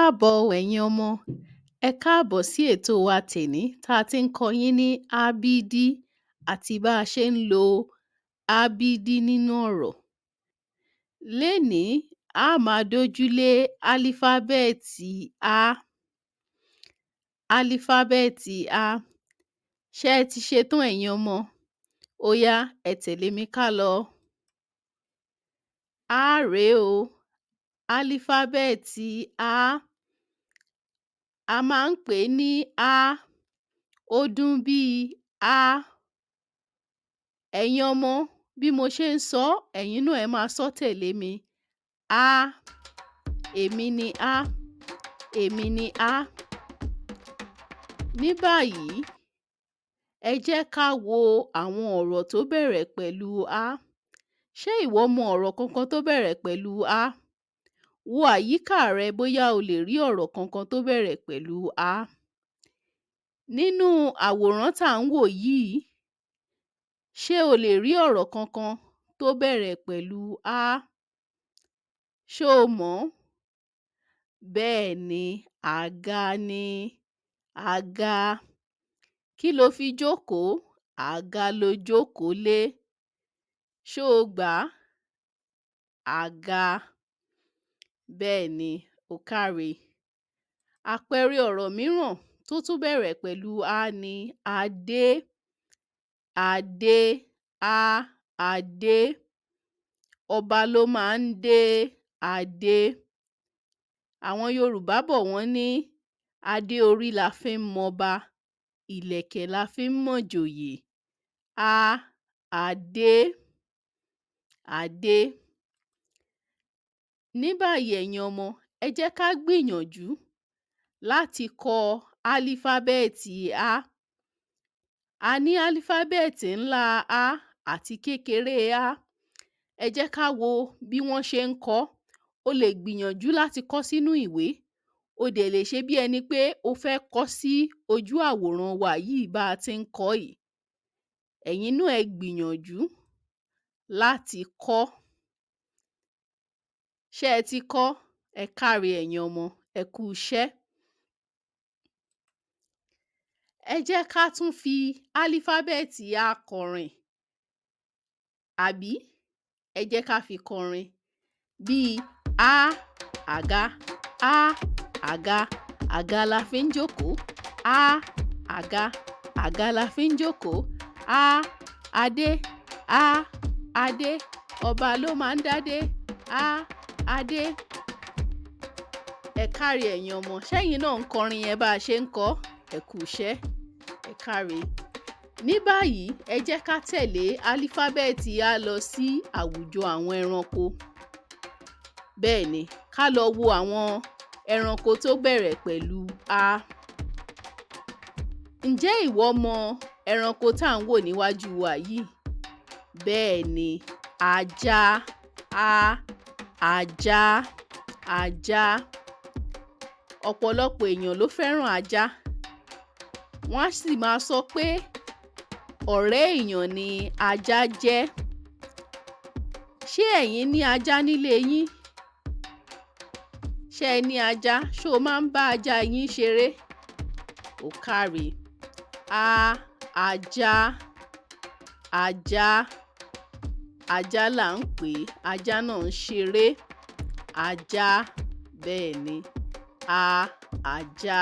káàbọ̀ o ẹ̀yin ọmọ, ẹ káàbọ̀ sí ètò wa tèní tá a ti ń kọ́ yín ní ABD àti bá a ṣe ń lo ABD nínú ọ̀rọ̀. Lénìí, a máa dójúlé álífábẹ́ẹ̀tì A. Álífábẹ́ẹ̀tì A. Ṣé ẹ ti ṣetán ẹ̀yin ọmọ? Ó yá, ẹ tẹ̀lé mi ká lọ. A rèé o, álífábẹ́ẹ̀tì A. A máa ń pè é ní A. Ó dún bíi A. Ẹ̀yin ọmọ, bí mo ṣe ń sọ ọ́, ẹ̀yin náà ẹ máa sọ tẹ̀lé mi. A. Èmi ni A. Èmi ni A. Ní báyìí, ẹ jẹ́ ká wo àwọn ọ̀rọ̀ tó bẹ̀rẹ̀ pẹ̀lú A. Ṣé ìwọ mọ ọ̀rọ̀ kankan tó bẹ̀rẹ̀ pẹ̀lú A? Wo àyíká rẹ bóyá o lè rí ọ̀rọ̀ kankan tó bẹ̀rẹ̀ pẹ̀lú A. Nínú àwòrán tá à ń wò yìí, ṣé o lè rí ọ̀rọ̀ kankan tó bẹ̀rẹ̀ pẹ̀lú A? Ṣé o mọ̀ ọ́n? Bẹ́ẹ̀ ni, àga ni. Àga. Kí lo fi jókòó? Àga lo jókòó lé. Ṣé o gbà á? Àga. Bẹ́ẹ̀ ni, o káre. Àpẹẹrẹ ọ̀rọ̀ mìíràn tó tún bẹ̀rẹ̀ pẹ̀lú A ni adé. Adé. A. Adé. Ọba ló máa ń dé adé. Àwọn Yorùbá bọ̀ wọ́n ní adé orí la fi ń mọba, ìlẹ̀kẹ̀ la fi ń mọ̀jòyè. A. Adé. Adé. Ní báyìí ẹ̀yin ọmọ, ẹ jẹ́ ká gbìyànjú láti kọ álífábẹ́ẹ̀tì A. A ní álífábẹ́ẹ̀tì ńlá A àti kékeré A. Ẹ jẹ́ ká wo bí wọ́n ṣe ń kọ ọ́. O lè gbìyànjú láti kọ ọ́ sínú ìwé. O dẹ̀ lè ṣe bí ẹni pé o fẹ́ kọ ọ́ sí ojú àwòrán wa yìí bá a ti ń kọ ọ́ yìí. Ẹ̀yin náà ẹ gbìyànjú láti kọ ọ́. Ṣé ẹ ti kọ ọ́? Ẹ káre ẹ̀yin ọmọ, ẹ kú iṣẹ́. Ẹ jẹ́ ká tún fi álífábẹ́ẹ̀tì A kọrin. Àbí? Ẹ jẹ́ ká fi kọrin. Bíi A, àga, A, àga, àga la fi ń jókòó. A, àga, àga la fi ń jókòó. A, adé, A, adé, ọba ló máa ń dádé. A, adé. Ẹ káre ẹ̀yin ọmọ, ṣẹ́yin náà ń kọrin yẹn bá a ṣe ń kọ ọ́? Ẹ kú iṣẹ́. Ẹ káre. Ní báyìí, ẹ jẹ́ ká tẹ̀lé álífábẹ́ẹ̀tì A lọ sí àwùjọ àwọn ẹranko. Bẹ́ẹ̀ ni, ká lọ wo àwọn ẹranko tó bẹ̀rẹ̀ pẹ̀lú A. Ǹjẹ́ ìwọ mọ ẹranko tá à ń wò níwájú wa yìí? Bẹ́ẹ̀ ni, ajá. A. Ajá. Ajá. Ọ̀pọ̀lọpọ̀ èèyàn ló fẹ́ràn ajá. Wọ́n á sì máa sọ pé ọ̀rẹ́ èèyàn ni ajá jẹ́. Ṣé ẹ̀yin ní ajá nílé yín? Ṣé ẹ ní ajá? Ṣé o máa ń bá ajá yín ṣeré? Ó káre. A. Ajá. Ajá. Ajá là ń pè é. Ajá náà ń ṣeré. Ajá. Bẹ́ẹ̀ ni. A. Ajá.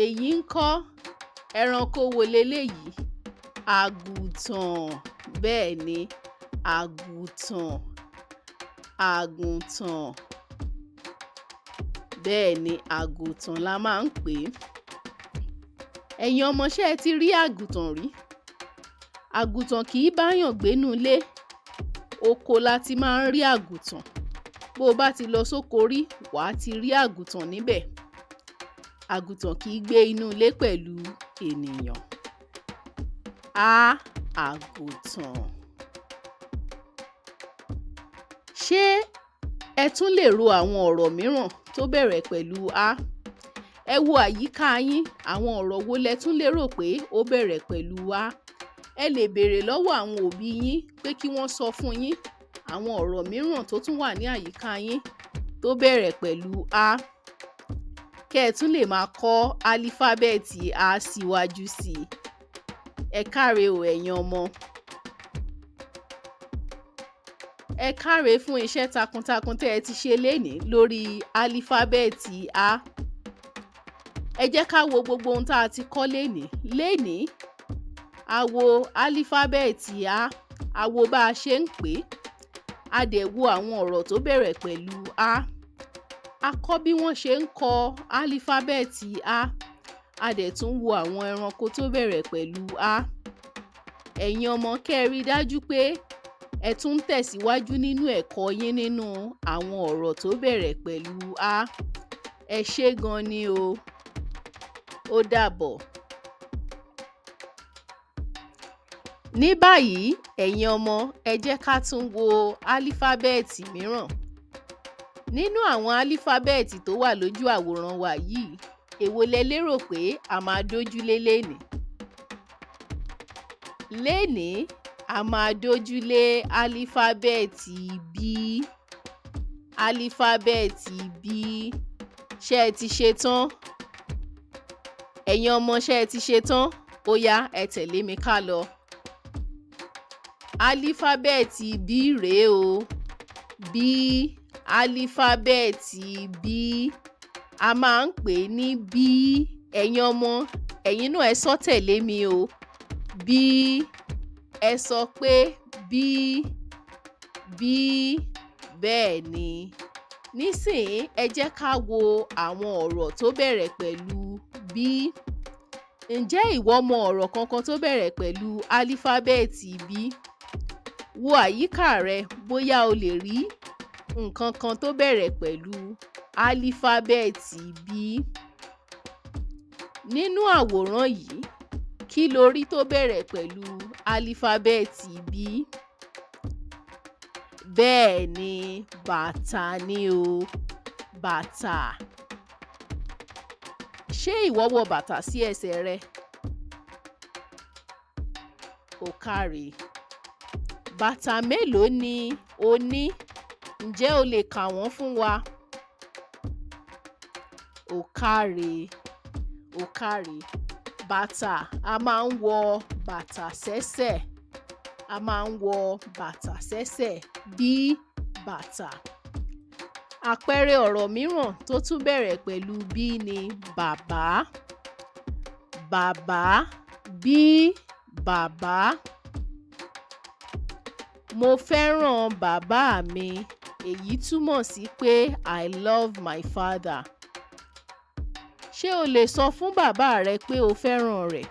Èyí ńkọ́? Ẹranko wo leléyìí? Àgùntàn. Bẹ́ẹ̀ ni, àgùntàn. Àgùntàn. Bẹ́ẹ̀ ni, àgùntàn la máa ń pè é. Ẹ̀yin ọmọ, ṣé ẹ ti rí àgùntàn rí? Àgùntàn kì í báyàn gbénú ilé. Oko la ti máa ń rí àgùntàn. Bó o bá ti lọ sóko rí, wàá ti rí àgùntàn níbẹ̀. Àgùntàn kì í gbé inú ilé pẹ̀lú ènìyàn. A. Àgùntàn. Ṣé ẹ tún lè ro àwọn ọ̀rọ̀ mìíràn tó bẹ̀rẹ̀ pẹ̀lú A? Ẹ wo àyíká yín, àwọn ọ̀rọ̀ wo lẹ tún lérò pé ó bẹ̀rẹ̀ pẹ̀lú A? Ẹ lè béèrè lọ́wọ́ àwọn òbí yín pé kí wọ́n sọ fún yín àwọn ọ̀rọ̀ mìíràn tó tún wà ní àyíká yín tó bẹ̀rẹ̀ pẹ̀lú A. kẹ́ ẹ tún lè máa kọ́ álífábẹ́ẹ̀tì A síwájú sí i. Ẹ káre o ẹ̀yin ọmọ. Ẹ káre fún iṣẹ́ takuntakun tẹ́ ẹ ti ṣe lénìí lórí álífábẹ́ẹ̀tì A. Ẹ jẹ́ ká wo gbogbo ohun tá a ti kọ́ lénìí. Lénìí, a wo álífábẹ́ẹ̀tì A, a wo bá a ṣe ń pè é, a dẹ̀ wo àwọn ọ̀rọ̀ tó bẹ̀rẹ̀ pẹ̀lú A. A kọ́ bí wọ́n ṣe ń kọ álífábẹ́ẹ̀tì A, a dẹ̀ tún wo àwọn ẹranko tó bẹ̀rẹ̀ pẹ̀lú A. Ẹ̀yin ọmọ, kẹ́ ẹ rí i dájú pé ẹ tún ń tẹ̀síwájú nínú ẹ̀kọ́ yín nínú àwọn ọ̀rọ̀ tó bẹ̀rẹ̀ pẹ̀lú A. Ẹ ṣé gan ni o. Ó dàbọ̀. Ní báyìí, ẹ̀yin ọmọ, ẹ jẹ́ ká tún wo álífábẹ́ẹ̀tì mìíràn. Nínú àwọn álífábẹ́ẹ̀tì tó wà lójú àwòrán wa yìí, èwo lẹ lérò pé a máa dójúlé lénìí? Lénìí, a máa dójúlé álífábẹ́ẹ̀tì B. Álífábẹ́ẹ̀tì B. Ṣé ẹ ti ṣe tán? Ẹ̀yin ọmọ, ṣé ẹ ti ṣe tán? Ó yá, ẹ tẹ̀lé mi ká lọ. Álífábẹ́ẹ̀tì B rèé o. B. Álífábẹ́ẹ̀tì B. A máa ń pè é ní B. Ẹ̀yin ọmọ, ẹ̀yin náà ẹ sọ tẹ̀lé mi o. B. Ẹ sọ pé B. B. Bẹ́ẹ̀ ni. Nísìnyí, ẹ jẹ́ ká wo àwọn ọ̀rọ̀ tó bẹ̀rẹ̀ pẹ̀lú B. Ǹjẹ́ ìwọ mọ ọ̀rọ̀ kankan tó bẹ̀rẹ̀ pẹ̀lú álífábẹ́ẹ̀tì B? Wo àyíká rẹ bóyá o lè rí nǹkan kan tó bẹ̀rẹ̀ pẹ̀lú álífábẹ́ẹ̀tì B. Nínú àwòrán yìí, kí lo rí tó bẹ̀rẹ̀ pẹ̀lú álífábẹ́ẹ̀tì B? Bẹ́ẹ̀ ni, bàtà ni o. Bàtà. Ṣé ìwọ wọ bàtà sí ẹsẹ̀ rẹ? Ó káre. Bàtà mélòó ni o ní? Ǹjẹ́ o lè kà wọ́n fún wa? Ó káre. Ó káre. Bàtà, a máa ń wọ bàtà sẹ́sẹ̀. A máa ń wọ bàtà sẹ́sẹ̀ bí bàtà. Àpẹẹrẹ ọ̀rọ̀ mìíràn tó tún bẹ̀rẹ̀ pẹ̀lú B ni bàbá. Bàbá, bí bàbá. Mo fẹ́ràn bàbá mi. Èyí túmọ̀ sí pé I love my father. Ṣé o lè sọ fún bàbá rẹ pé o fẹ́ràn rẹ̀?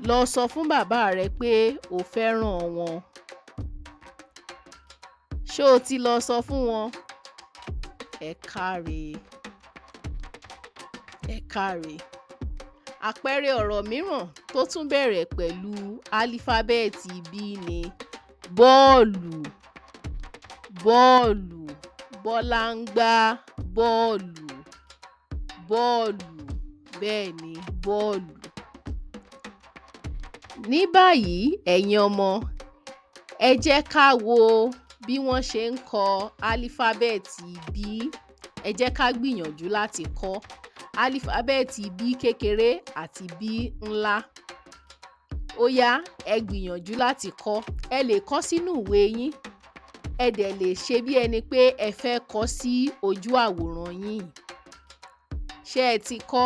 Lọ sọ fún bàbá rẹ pé o fẹ́ràn wọn. Ṣé o ti lọ sọ fún wọn? Ẹ káre. Ẹ káre. Àpẹẹrẹ ọ̀rọ̀ mìíràn tó tún bẹ̀rẹ̀ pẹ̀lú álífábẹ́ẹ̀tì B ni bọ́ọ̀lù. Bọ́ọ̀lù. Bọ́lá ń gbá bọ́ọ̀lù. Bọ́ọ̀lù. Bẹ́ẹ̀ ni, bọ́ọ̀lù. Ní báyìí, ẹ̀yin ọmọ, ẹ jẹ́ ká wo bí wọ́n ṣe ń kọ álífábẹ́ẹ̀tì B. Ẹ jẹ́ ká gbìyànjú láti kọ álífábẹ́ẹ̀tì B kékeré àti B ńlá. Ó yá, ẹ gbìyànjú láti kọ. Ẹ lè kọ sínú ìwé yín. Ẹ dẹ̀ lè ṣe bí ẹni pé ẹ fẹ́ kọ sí ojú àwòrán yín. Ṣé ẹ ti kọ?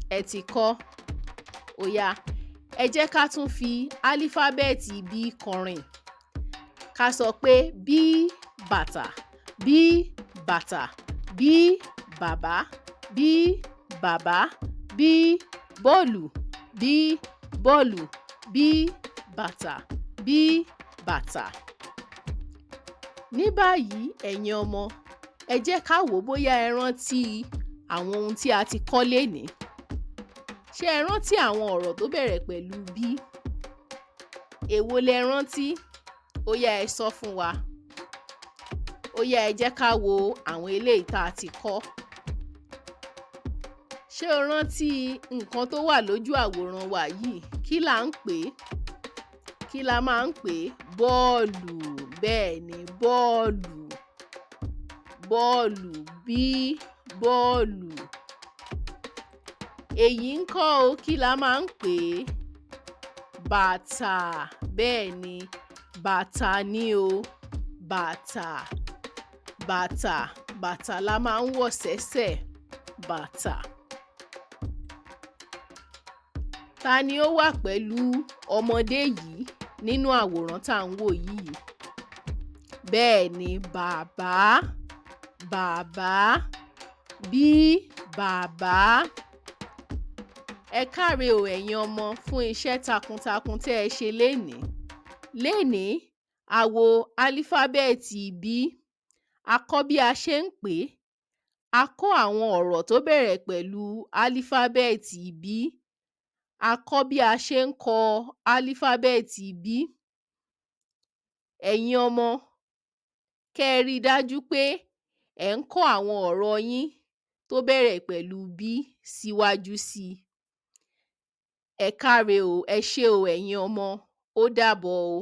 Ẹ ti kọ. Ó yá, ẹ jẹ́ ká tún fi álífábẹ́ẹ̀tì B kọrin. Ká sọ pé bí bàtà, bí bàtà, bí bàbá, bí bàbá, bí bọ́ọ̀lù, bí bọ́ọ̀lù, bí bàtà, bí bàtà. Ní báyìí, ẹ̀yin ọmọ, ẹ jẹ́ ká wò bóyá ẹ rántí àwọn ohun tí a ti kọ́ lénìí. Ṣé ẹ rántí àwọn ọ̀rọ̀ tó bẹ̀rẹ̀ pẹ̀lú B? Èwo lẹ rántí? Ó yá, ẹ sọ fún wa. Ó yá, ẹ jẹ́ ká wo àwọn eléyìí tá a ti kọ́. Ṣé o rántí nǹkan tó wà lójú àwòrán wa yìí? Kí là ń pè é? Kí la máa ń pè é? Bọ́ọ̀lù. Bẹ́ẹ̀ ni, bọ́ọ̀lù. bọ́ọ̀lù, b, bọ́ọ̀lù. Èyí ńkọ́ o, kí la máa ń pè é? Bàtà. Bẹ́ẹ̀ ni, bàtà ni o, bàtà. Bàtà, bàtà la máa ń wọ̀ sẹ́sẹ̀, bàtà. Ta ni ó wà pẹ̀lú ọmọdé yìí nínú àwòrán tá à ń wò yìí? Bẹ́ẹ̀ ni, bàbá, bàbá, b, bàbá. Ẹ káre o ẹ̀yin ọmọ fún iṣẹ́ takuntakun tẹ́ ẹ ṣe lénìí. Lénìí, a wo álífábẹ́ẹ̀tì B. A kọ́ bí a ṣe ń pè é. A kọ́ àwọn ọ̀rọ̀ tó bẹ̀rẹ̀ pẹ̀lú álífábẹ́ẹ̀tì B. A kọ́ bí a ṣe ń kọ álífábẹ́ẹ̀tì B. Ẹ̀yin ọmọ, kẹ́ ẹ rí i dájú pé ẹ̀ ń kọ́ àwọn ọ̀rọ̀ yín tó bẹ̀rẹ̀ pẹ̀lú B síwájú sí i. Ẹ káre o, ẹ ṣé o ẹ̀yin ọmọ, ó dàbọ̀ o.